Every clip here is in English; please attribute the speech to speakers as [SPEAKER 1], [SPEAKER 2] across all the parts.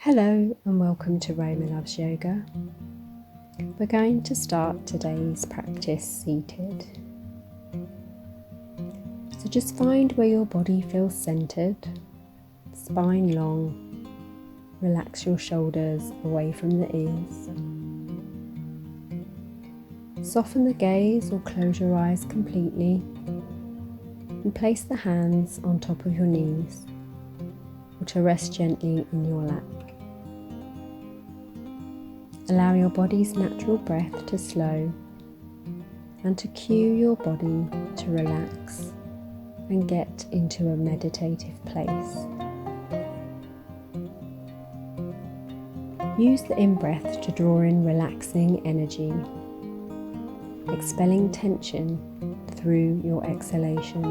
[SPEAKER 1] Hello and welcome to Roma Loves Yoga. We're going to start today's practice seated. So just find where your body feels centered, spine long, relax your shoulders away from the ears. Soften the gaze or close your eyes completely and place the hands on top of your knees or to rest gently in your lap. Allow your body's natural breath to slow and to cue your body to relax and get into a meditative place. Use the in-breath to draw in relaxing energy, expelling tension through your exhalation.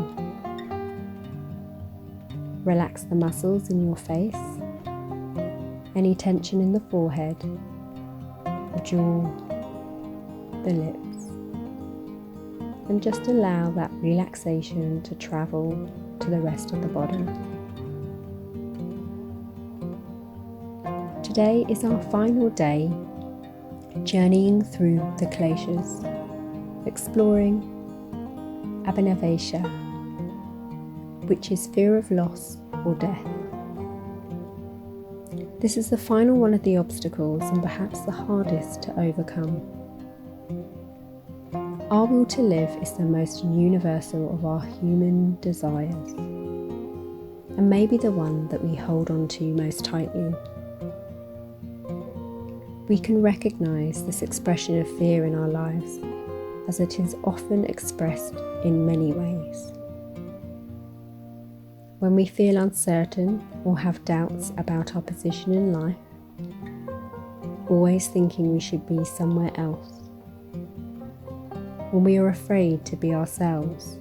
[SPEAKER 1] Relax the muscles in your face, any tension in the forehead, the jaw, the lips, and just allow that relaxation to travel to the rest of the body. Today is our final day journeying through the Kleshas, exploring Abhinivesha, which is fear of loss or death. This is the final one of the obstacles and perhaps the hardest to overcome. Our will to live is the most universal of our human desires, and maybe the one that we hold on to most tightly. We can recognize this expression of fear in our lives, as it is often expressed in many ways. When we feel uncertain or have doubts about our position in life, always thinking we should be somewhere else. When we are afraid to be ourselves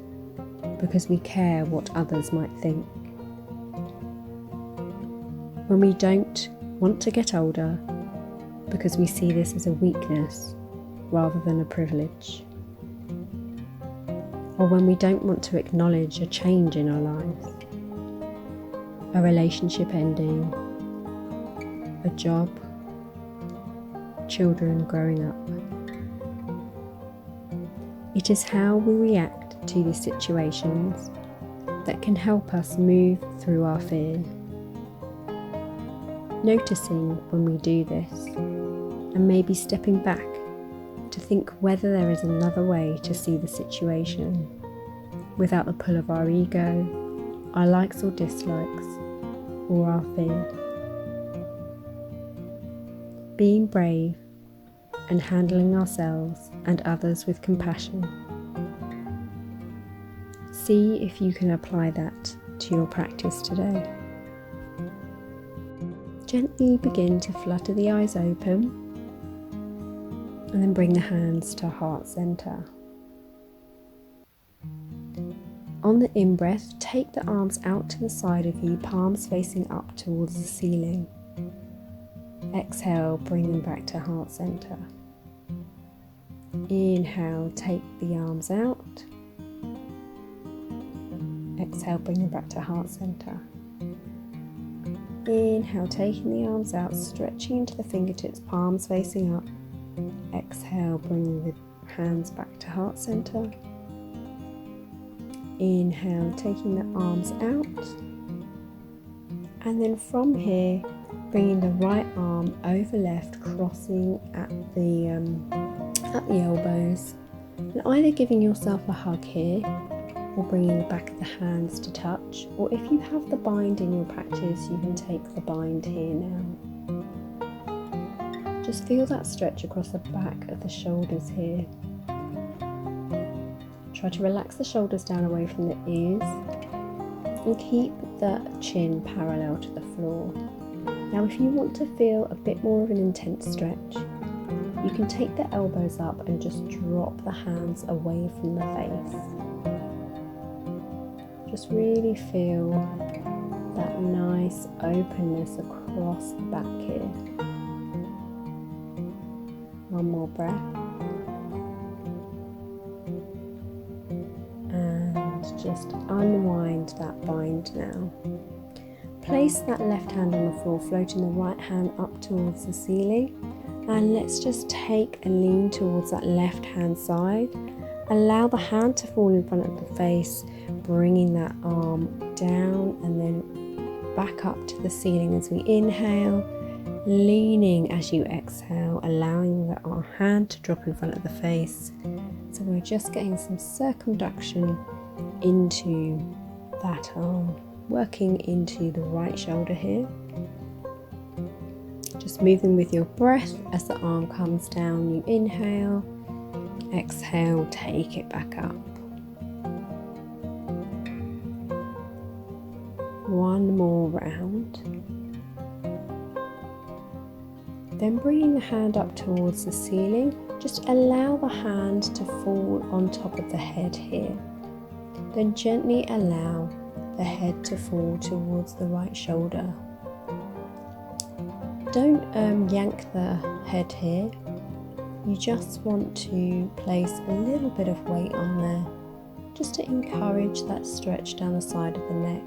[SPEAKER 1] because we care what others might think. When we don't want to get older because we see this as a weakness rather than a privilege. Or when we don't want to acknowledge a change in our lives. A relationship ending, a job, children growing up. It is how we react to these situations that can help us move through our fear. Noticing when we do this and maybe stepping back to think whether there is another way to see the situation without the pull of our ego, our likes or dislikes, or our fear. Being brave and handling ourselves and others with compassion. See if you can apply that to your practice today. Gently begin to flutter the eyes open and then bring the hands to heart center. On the in-breath, take the arms out to the side of you, palms facing up towards the ceiling. Exhale, bring them back to heart center. Inhale, take the arms out. Exhale, bring them back to heart center. Inhale, taking the arms out, stretching into the fingertips, palms facing up. Exhale, bring the hands back to heart center. Inhale, taking the arms out, and then from here, bringing the right arm over left, crossing at the elbows, and either giving yourself a hug here, or bringing the back of the hands to touch, or if you have the bind in your practice, you can take the bind here now. Just feel that stretch across the back of the shoulders here. Try to relax the shoulders down away from the ears and keep the chin parallel to the floor. Now if you want to feel a bit more of an intense stretch, you can take the elbows up and just drop the hands away from the face. Just really feel that nice openness across the back here. One more breath. Just unwind that bind now. place that left hand on the floor, floating the right hand up towards the ceiling. And let's just take a lean towards that left hand side. Allow the hand to fall in front of the face, bringing that arm down and then back up to the ceiling as we inhale, leaning as you exhale, allowing our hand to drop in front of the face. So we're just getting some circumduction into that arm, working into the right shoulder here. Just moving with your breath as the arm comes down. You inhale, exhale, take it back up. One more round. Then bringing the hand up towards the ceiling, just allow the hand to fall on top of the head here. Then gently allow the head to fall towards the right shoulder. Don't yank the head here. You just want to place a little bit of weight on there, just to encourage that stretch down the side of the neck.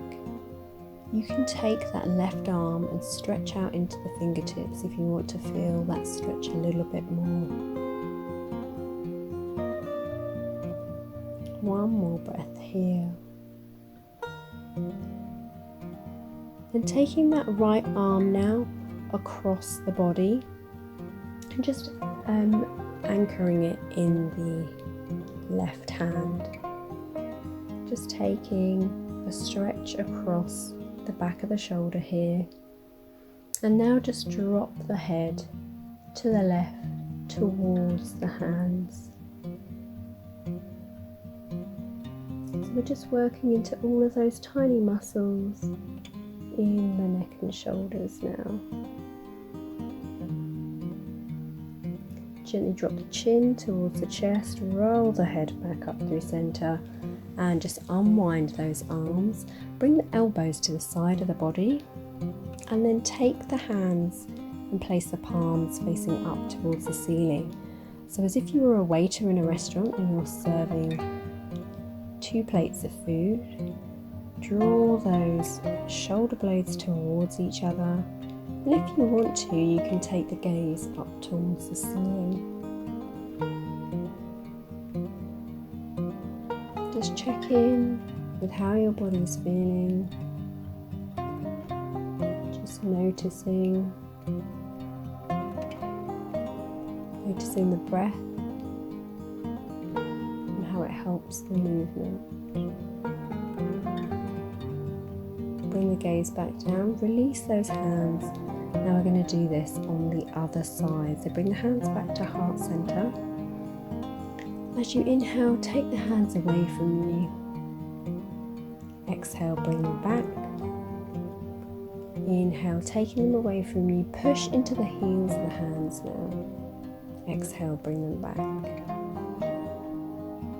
[SPEAKER 1] You can take that left arm and stretch out into the fingertips if you want to feel that stretch a little bit more. One more breath here. And taking that right arm now across the body and just anchoring it in the left hand. Just taking a stretch across the back of the shoulder here, and now just drop the head to the left towards the hands. So we're just working into all of those tiny muscles in the neck and shoulders now. Gently drop the chin towards the chest, roll the head back up through center, and just unwind those arms. Bring the elbows to the side of the body, and then take the hands and place the palms facing up towards the ceiling. So as if you were a waiter in a restaurant and you're serving 2 plates of food, draw those shoulder blades towards each other. And if you want to, you can take the gaze up towards the ceiling. Just check in with how your body is feeling. Just noticing the breath and how it helps the movement. Bring the gaze back down, release those hands. Now we're going to do this on the other side. So bring the hands back to heart center. As you inhale, take the hands away from you. Exhale, bring them back. Inhale, taking them away from you. Push into the heels of the hands now. Exhale, bring them back.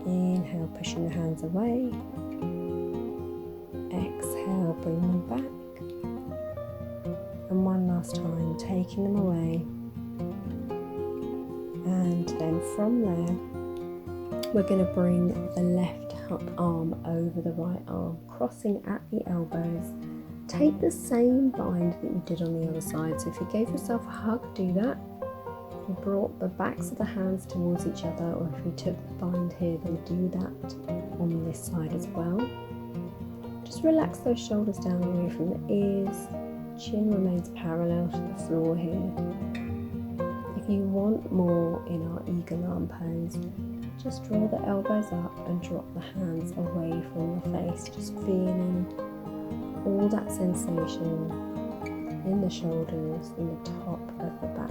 [SPEAKER 1] Inhale, pushing the hands away. Exhale, bring them back. And one last time, taking them away. And then from there, we're going to bring the left arm over the right arm, crossing at the elbows. Take the same bind that you did on the other side. So if you gave yourself a hug, do that. If you brought the backs of the hands towards each other, or if you took the bind here, then do that on this side as well. Just relax those shoulders down away from the ears. Chin remains parallel to the floor here. If you want more in our eagle arm pose, just draw the elbows up and drop the hands away from the face, just feeling all that sensation in the shoulders and the top of the back.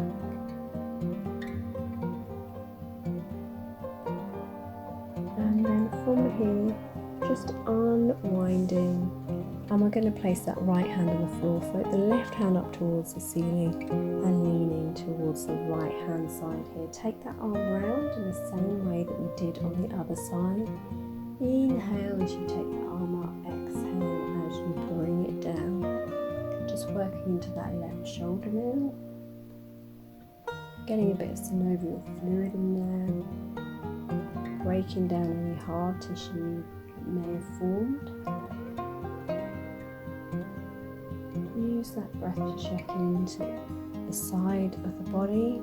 [SPEAKER 1] And then from here, just unwinding, and we're going to place that right hand on the floor, float the left hand up towards the ceiling and leaning towards the right hand side here. Take that arm round in the same way that we did on the other side. Inhale as you take the arm up, exhale as you bring it down. Just working into that left shoulder now. Getting a bit of synovial fluid in there. Breaking down any hard tissue that may have formed. use that breath to check into the side of the body,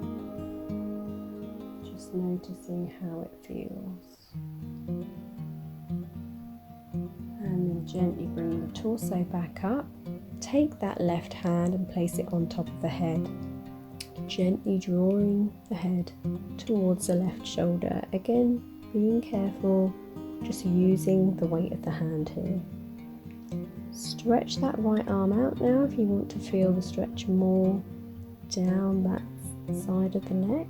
[SPEAKER 1] just noticing how it feels. And then gently bring the torso back up. Take that left hand and place it on top of the head, gently drawing the head towards the left shoulder. Again, being careful, just using the weight of the hand here. Stretch that right arm out now if you want to feel the stretch more down that side of the neck.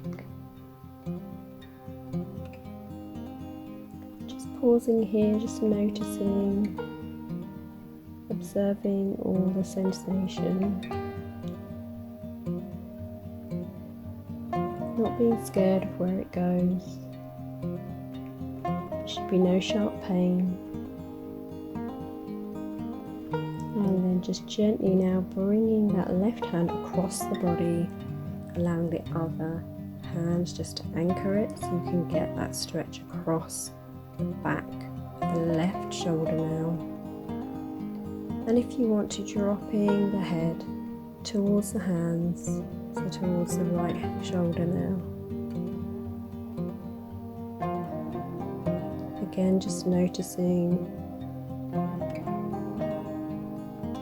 [SPEAKER 1] Just pausing here, just noticing, observing all the sensation. Not being scared of where it goes. There should be no sharp pain. And then just gently now bringing that left hand across the body, allowing the other hand just to anchor it so you can get that stretch across the back of the left shoulder now. And if you want to, dropping the head towards the hands, so towards the right shoulder now. Again, just noticing,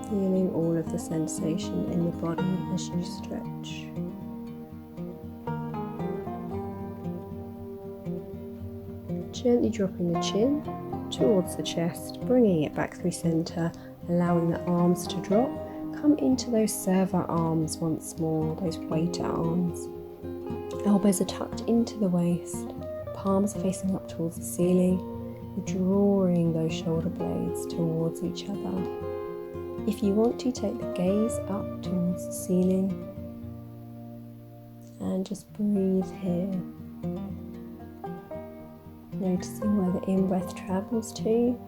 [SPEAKER 1] feeling all of the sensation in the body as you stretch. Gently dropping the chin towards the chest, bringing it back through center, allowing the arms to drop. Come into those server arms once more, those waiter arms. Elbows are tucked into the waist, palms are facing up towards the ceiling. You're drawing those shoulder blades towards each other. If you want to, take the gaze up towards the ceiling and just breathe here. Noticing where the in-breath travels to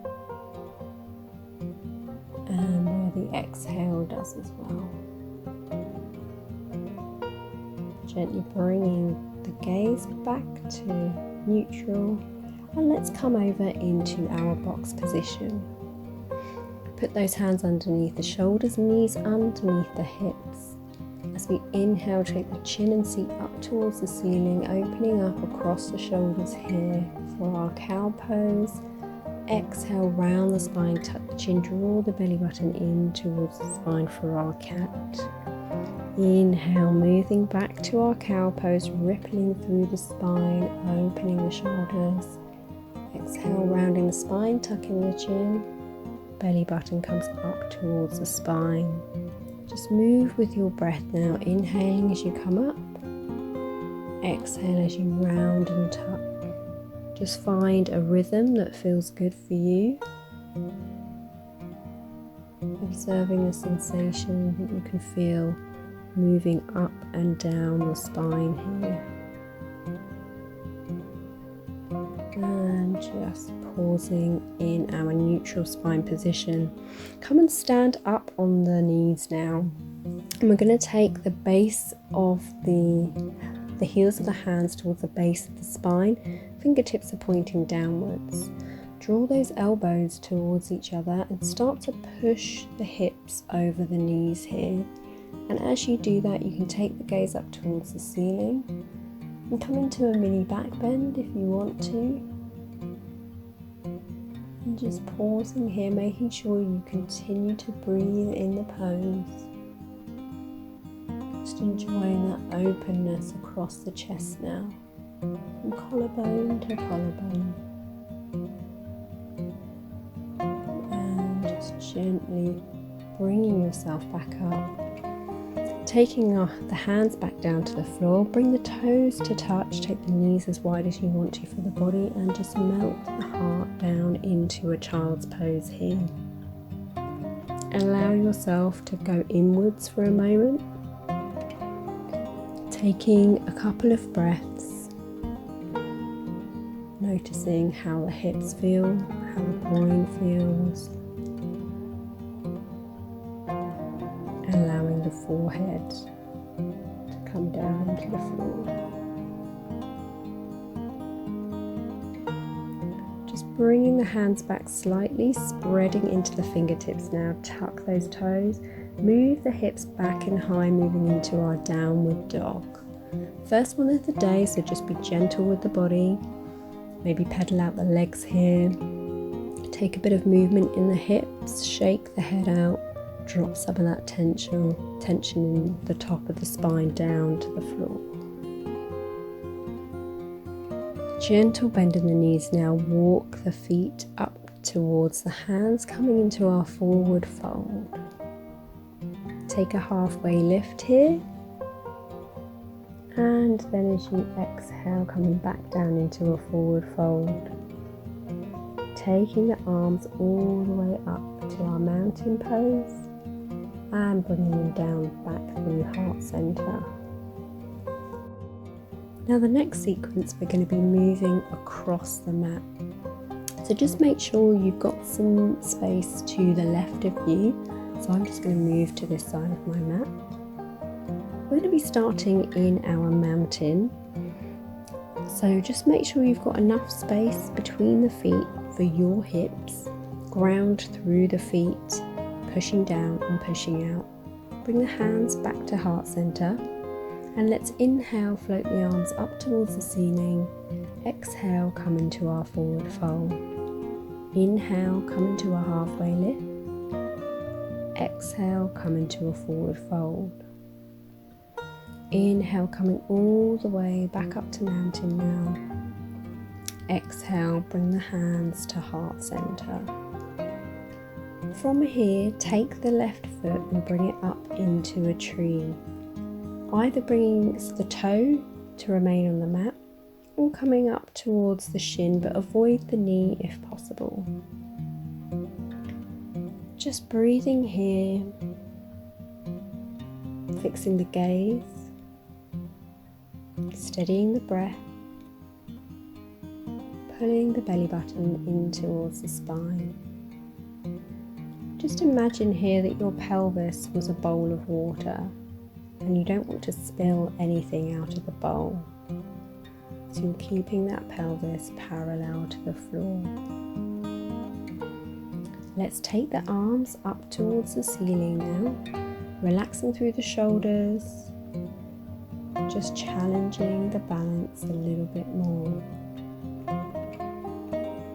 [SPEAKER 1] and where the exhale does as well. Gently bringing the gaze back to neutral, and let's come over into our box position. Put those hands underneath the shoulders, knees underneath the hips. As we inhale, take the chin and seat up towards the ceiling, opening up across the shoulders here for our cow pose. Exhale, round the spine, tuck the chin, draw the belly button in towards the spine for our cat. Inhale, moving back to our cow pose, rippling through the spine, opening the shoulders. Exhale, rounding the spine, tucking the chin. Belly button comes up towards the spine. Just move with your breath now, inhaling as you come up. Exhale as you round and tuck. Just find a rhythm that feels good for you. Observing the sensation that you can feel moving up and down the spine here. And just pausing in our neutral spine position. Come and stand up on the knees now. And we're going to take the base of the heels of the hands towards the base of the spine. Fingertips are pointing downwards. Draw those elbows towards each other and start to push the hips over the knees here. And as you do that, you can take the gaze up towards the ceiling and come into a mini back bend if you want to. And just pausing here, making sure you continue to breathe in the pose. Just enjoying that openness across the chest now, from collarbone to collarbone. And just gently bringing yourself back up. Taking the hands back down to the floor, bring the toes to touch, take the knees as wide as you want to for the body, and just melt the heart down into a child's pose here. Allow yourself to go inwards for a moment, taking a couple of breaths, noticing how the hips feel, how the groin feels. Allowing the forehead to come down to the floor. Just bringing the hands back slightly, spreading into the fingertips now. Tuck those toes Move the hips back and high, moving into our downward dog. First one of the day, so just be gentle with the body. Maybe pedal out the legs here. Take a bit of movement in the hips, shake the head out, drop some of that tension in the top of the spine down to the floor. Gentle bend in the knees now. Walk the feet up towards the hands, coming into our forward fold. Take a halfway lift here. And then as you exhale, coming back down into a forward fold. Taking the arms all the way up to our mountain pose and bringing them down back through heart center. Now the next sequence, we're going to be moving across the mat. So just make sure you've got some space to the left of you. So I'm just going to move to this side of my mat. We're going to be starting in our mountain. So just make sure you've got enough space between the feet for your hips. Ground through the feet, pushing down and pushing out. Bring the hands back to heart center. And let's inhale, float the arms up towards the ceiling. Exhale, come into our forward fold. Inhale, come into a halfway lift. Exhale, come into a forward fold. Inhale, coming all the way back up to mountain now. Exhale, bring the hands to heart center. From here, take the left foot and bring it up into a tree. Either bringing the toe to remain on the mat or coming up towards the shin, but avoid the knee if possible. Just breathing here, fixing the gaze, steadying the breath, pulling the belly button in towards the spine. Just imagine here that your pelvis was a bowl of water and you don't want to spill anything out of the bowl. So you're keeping that pelvis parallel to the floor. Let's take the arms up towards the ceiling now, relaxing through the shoulders, just challenging the balance a little bit more.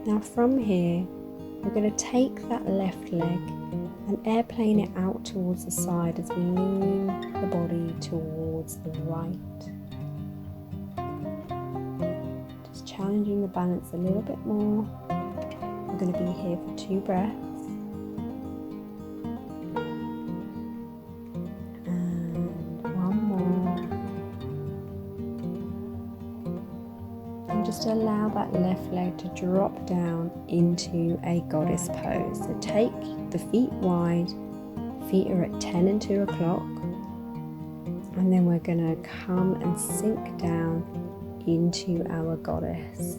[SPEAKER 1] Now from here, we're going to take that left leg and airplane it out towards the side as we lean the body towards the right. Just challenging the balance a little bit more. We're going to be here for 2 breaths. And 1 more. And just allow that left leg to drop down into a goddess pose. So take the feet wide, feet are at 10 and 2 o'clock, and then we're going to come and sink down into our goddess.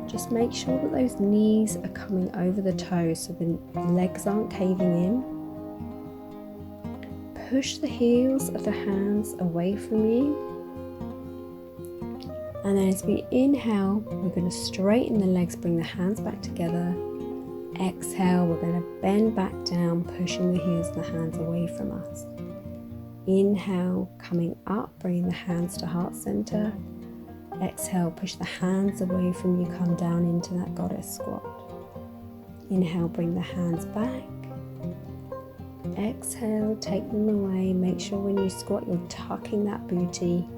[SPEAKER 1] Just make sure that those knees are coming over the toes so the legs aren't caving in. Push the heels of the hands away from you, and then as we inhale, we're going to straighten the legs, bring the hands back together. Exhale, we're going to bend back down, pushing the heels and the hands away from us. Inhale, coming up, bringing the hands to heart center. Exhale, push the hands away from you, come down into that goddess squat. Inhale, bring the hands back. Exhale, take them away. Make sure when you squat, you're tucking that booty.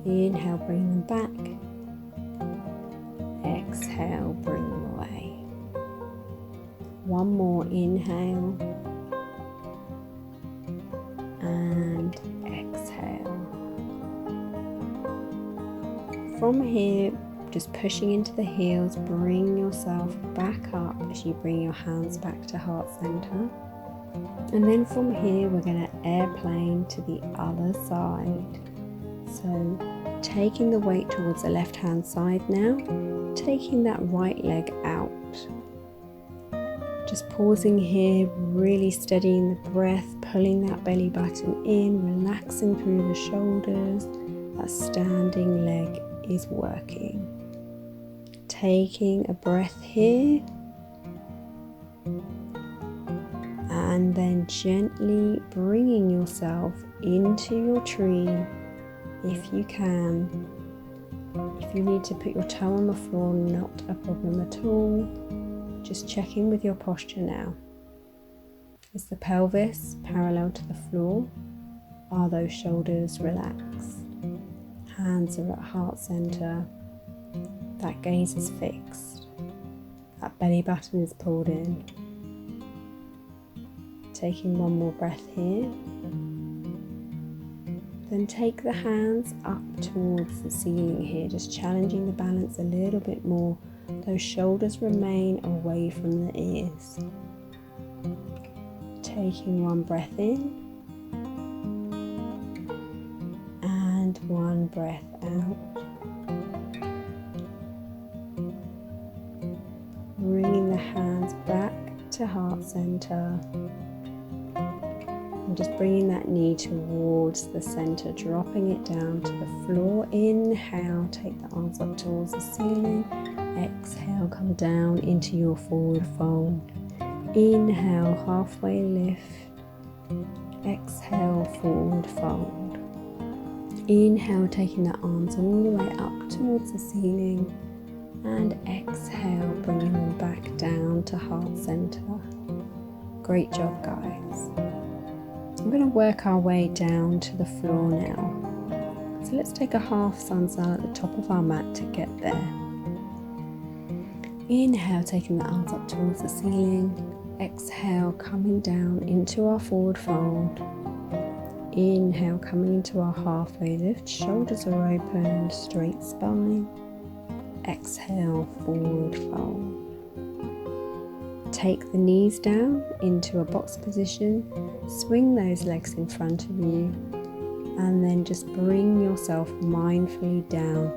[SPEAKER 1] Inhale, bring them back. Exhale, bring them away. 1 more inhale and exhale. From here, just pushing into the heels, bring yourself back up as you bring your hands back to heart center. And then from here, we're going to airplane to the other side. So taking the weight towards the left hand side now, taking that right leg out. Just pausing here, really steadying the breath, pulling that belly button in, relaxing through the shoulders. That standing leg is working. Taking a breath here and then gently bringing yourself into your tree if you can. If you need to put your toe on the floor, not a problem at all. Just checking with your posture now. Is the pelvis parallel to the floor? Are those shoulders relaxed? Hands are at heart center. That gaze is fixed. That belly button is pulled in. Taking one more breath here. Then take the hands up towards the ceiling here, just challenging the balance a little bit more. Those shoulders remain away from the ears. Taking one breath in and one breath out. Bringing the hands back to heart center. And just bringing that knee towards the center, dropping it down to the floor. Inhale, take the arms up towards the ceiling. Exhale, come down into your forward fold. Inhale, halfway lift. Exhale, forward fold. Inhale, taking the arms all the way up towards the ceiling. And exhale, bringing them back down to heart center. Great job, guys. I'm going to work our way down to the floor now. So let's take a half sun sail at the top of our mat to get there. Inhale, taking the arms up towards the ceiling. Exhale, coming down into our forward fold. Inhale, coming into our halfway lift. Shoulders are open, straight spine. Exhale, forward fold. Take the knees down into a box position, swing those legs in front of you, and then just bring yourself mindfully down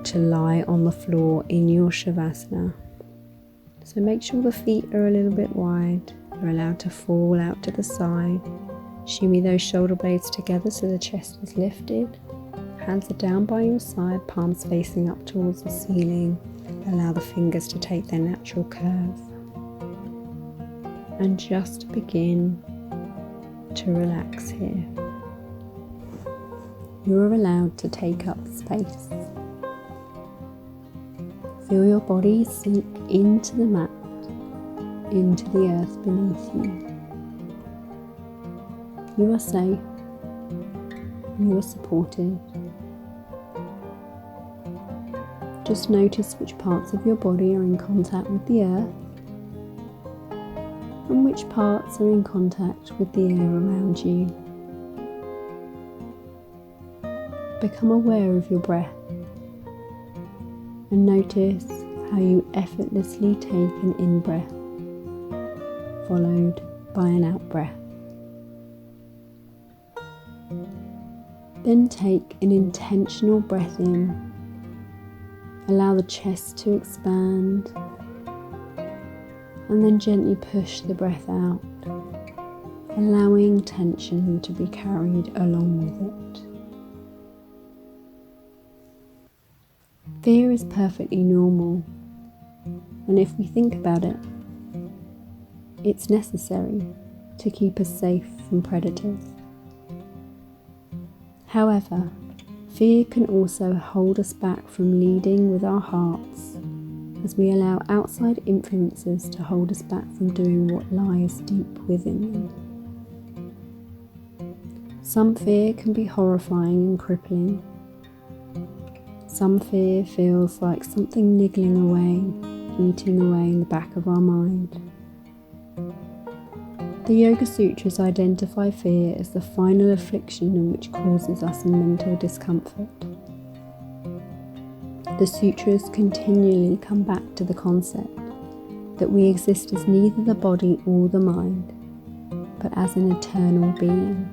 [SPEAKER 1] to lie on the floor in your Shavasana. So make sure the feet are a little bit wide, they're allowed to fall out to the side. Shimmy those shoulder blades together so the chest is lifted. Hands are down by your side, palms facing up towards the ceiling. Allow the fingers to take their natural curve. And just begin to relax here. You're allowed to take up space. Feel your body sink into the mat, into the earth beneath you. You are safe. You are supported. Just notice which parts of your body are in contact with the earth and which parts are in contact with the air around you. Become aware of your breath and notice how you effortlessly take an in-breath followed by an out-breath. Then take an intentional breath in. Allow the chest to expand. And then gently push the breath out, allowing tension to be carried along with it. Fear is perfectly normal, and if we think about it, it's necessary to keep us safe from predators. However, fear can also hold us back from leading with our hearts, as we allow outside influences to hold us back from doing what lies deep within them. Some fear can be horrifying and crippling. Some fear feels like something niggling away, eating away in the back of our mind. The Yoga Sutras identify fear as the final affliction in which causes us mental discomfort. The sutras continually come back to the concept that we exist as neither the body or the mind, but as an eternal being.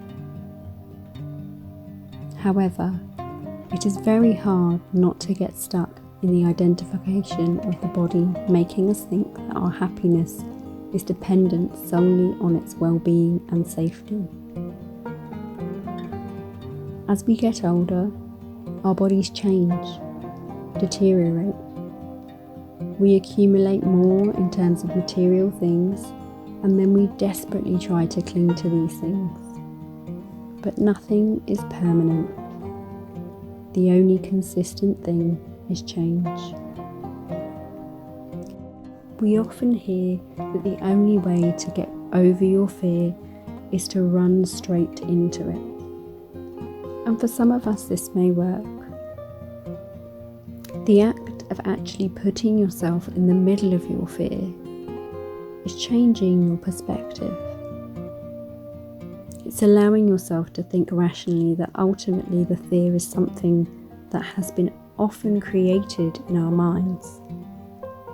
[SPEAKER 1] However, it is very hard not to get stuck in the identification of the body, making us think that our happiness is dependent solely on its well-being and safety. As we get older, our bodies change, deteriorate. We accumulate more in terms of material things, and then we desperately try to cling to these things. But nothing is permanent. The only consistent thing is change. We often hear that the only way to get over your fear is to run straight into it. And for some of us this may work. The act of actually putting yourself in the middle of your fear is changing your perspective. It's allowing yourself to think rationally that ultimately the fear is something that has been often created in our minds,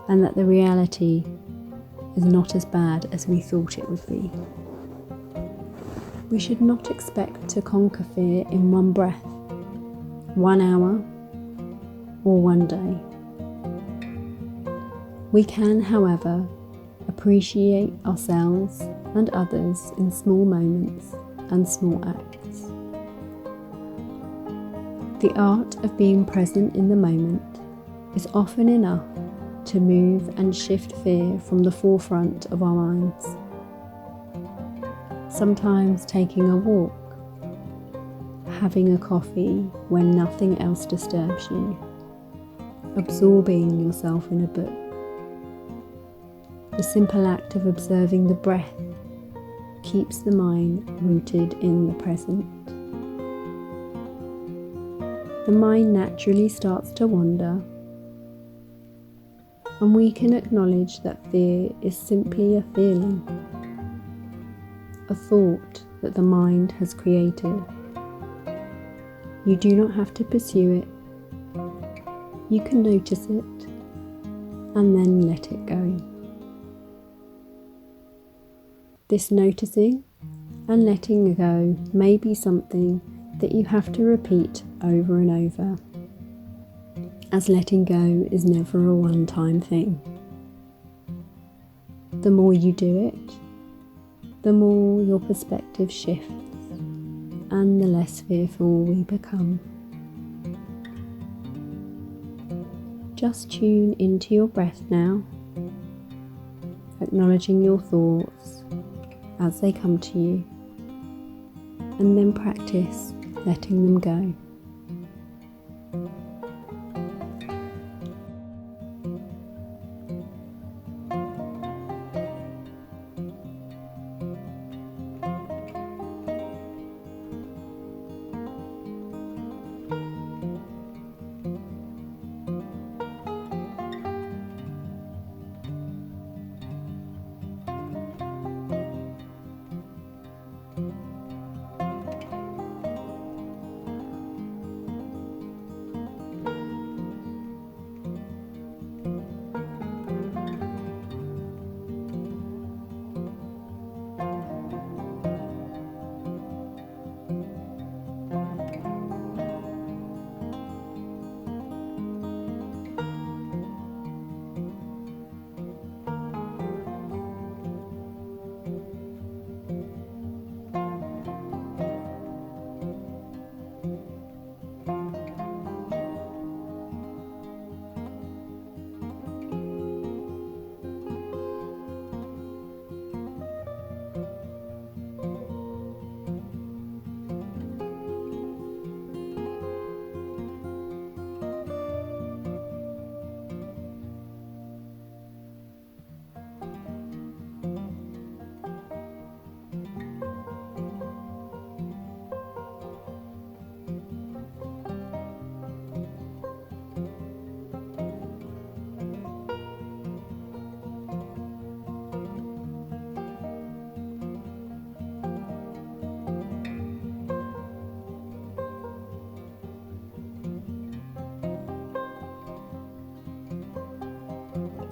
[SPEAKER 1] and that the reality is not as bad as we thought it would be. We should not expect to conquer fear in one breath, 1 hour, or one day. We can, however, appreciate ourselves and others in small moments and small acts. The art of being present in the moment is often enough to move and shift fear from the forefront of our minds. Sometimes taking a walk, having a coffee when nothing else disturbs you, absorbing yourself in a book. The simple act of observing the breath keeps the mind rooted in the present. The mind naturally starts to wander, and we can acknowledge that fear is simply a feeling, a thought that the mind has created. You do not have to pursue it. You can notice it and then let it go. This noticing and letting go may be something that you have to repeat over and over, as letting go is never a one-time thing. The more you do it, the more your perspective shifts and the less fearful we become. Just tune into your breath now, acknowledging your thoughts as they come to you, and then practice letting them go.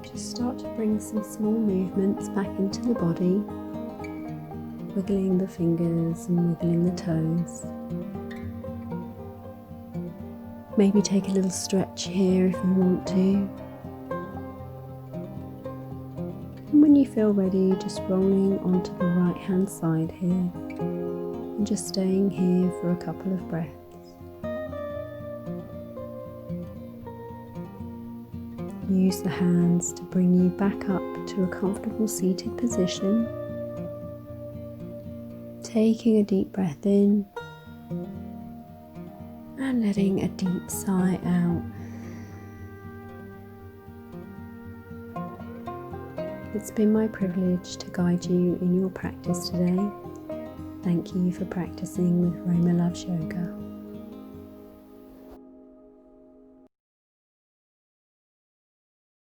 [SPEAKER 1] Just start to bring some small movements back into the body, wiggling the fingers and wiggling the toes. Maybe take a little stretch here if you want to. And when you feel ready, just rolling onto the right hand side here and just staying here for a couple of breaths. Use the hands to bring you back up to a comfortable seated position Taking a deep breath in and letting a deep sigh out. It's been my privilege to guide you in your practice today. Thank you for practicing with Roma Loves Yoga.